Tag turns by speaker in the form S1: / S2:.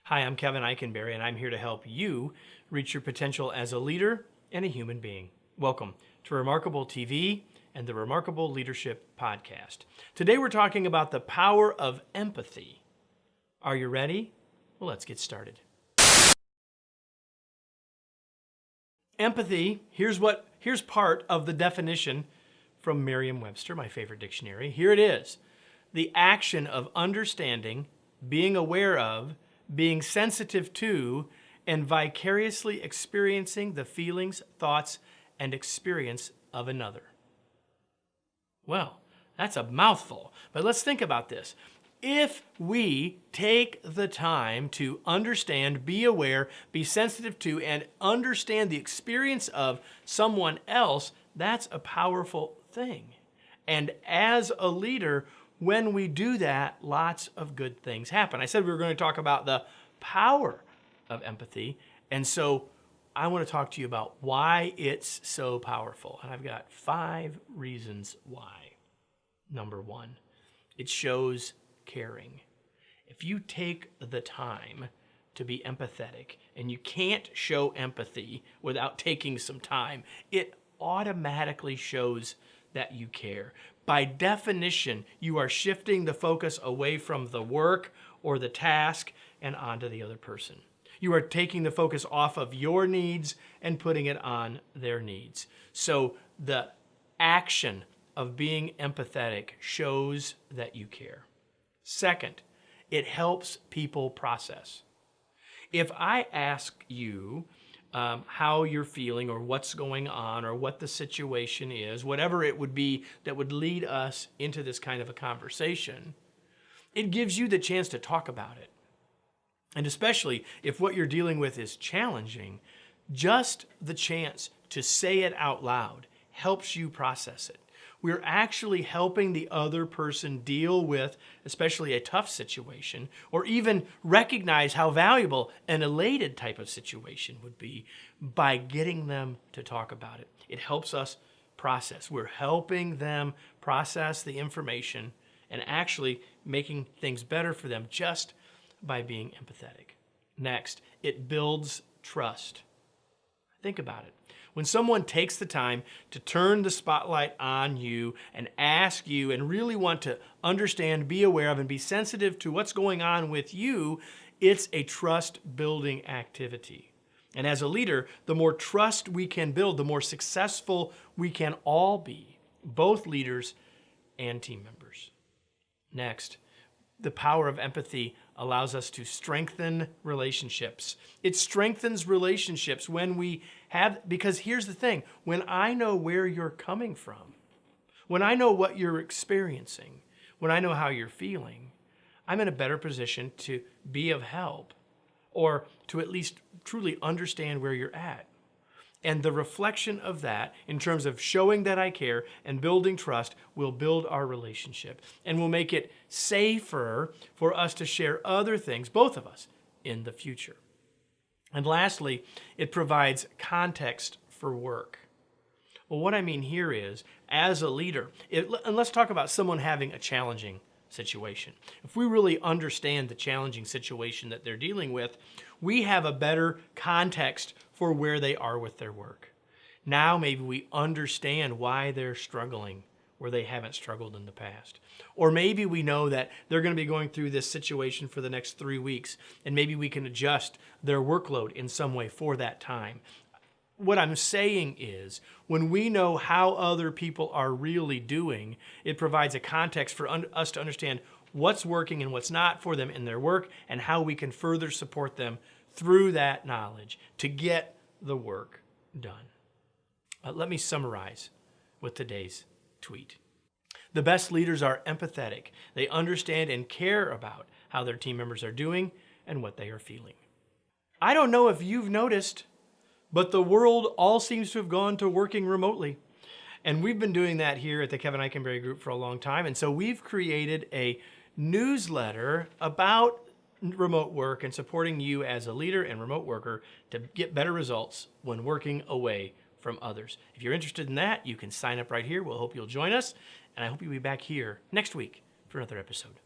S1: Hi, I'm Kevin Eikenberry, and I'm here to help you reach your potential as a leader and a human being. Welcome to Remarkable TV and the Remarkable Leadership Podcast. Today we're talking about the power of empathy. Are you ready? Well, let's get started. Empathy, here's part of the definition from Merriam-Webster, my favorite dictionary. Here it is. The action of understanding, being aware of, being sensitive to, and vicariously experiencing the feelings, thoughts, and experience of another. Well, that's a mouthful, but let's think about this. If we take the time to understand, be aware, be sensitive to, and understand the experience of someone else, that's a powerful thing. And as a leader, when we do that, lots of good things happen. I said we were going to talk about the power of empathy, and so I want to talk to you about why it's so powerful. And I've got 5 reasons why. Number 1, it shows caring. If you take the time to be empathetic, and you can't show empathy without taking some time, it automatically shows that you care. By definition, you are shifting the focus away from the work or the task and onto the other person. You are taking the focus off of your needs and putting it on their needs. So the action of being empathetic shows that you care. Second, it helps people process. If I ask you how you're feeling or what's going on or what the situation is, whatever it would be that would lead us into this kind of a conversation, it gives you the chance to talk about it. And especially if what you're dealing with is challenging, just the chance to say it out loud helps you process it. We're actually helping the other person deal with, especially a tough situation, or even recognize how valuable an elated type of situation would be by getting them to talk about it. It helps us process. We're helping them process the information and actually making things better for them just by being empathetic. Next, it builds trust. Think about it. When someone takes the time to turn the spotlight on you and ask you and really want to understand, be aware of, and be sensitive to what's going on with you, it's a trust-building activity. And as a leader, the more trust we can build, the more successful we can all be, both leaders and team members. Next, the power of empathy allows us to strengthen relationships. It strengthens relationships when we have, because here's the thing, when I know where you're coming from, when I know what you're experiencing, when I know how you're feeling, I'm in a better position to be of help or to at least truly understand where you're at. And the reflection of that, in terms of showing that I care and building trust, will build our relationship and will make it safer for us to share other things, both of us, in the future. And lastly, it provides context for work. Well, what I mean here is, as a leader, and let's talk about someone having a challenging situation. If we really understand the challenging situation that they're dealing with, we have a better context for where they are with their work. Now maybe we understand why they're struggling where they haven't struggled in the past. Or maybe we know that they're going to be going through this situation for the next 3 weeks, and maybe we can adjust their workload in some way for that time. What I'm saying is, when we know how other people are really doing, it provides a context for us to understand what's working and what's not for them in their work, and how we can further support them through that knowledge to get the work done. Let me summarize with today's tweet. The best leaders are empathetic. They understand and care about how their team members are doing and what they are feeling. I don't know if you've noticed, but the world all seems to have gone to working remotely. And we've been doing that here at the Kevin Eikenberry Group for a long time. And so we've created a newsletter about remote work and supporting you as a leader and remote worker to get better results when working away from others. If you're interested in that, you can sign up right here. We'll hope you'll join us. And I hope you'll be back here next week for another episode.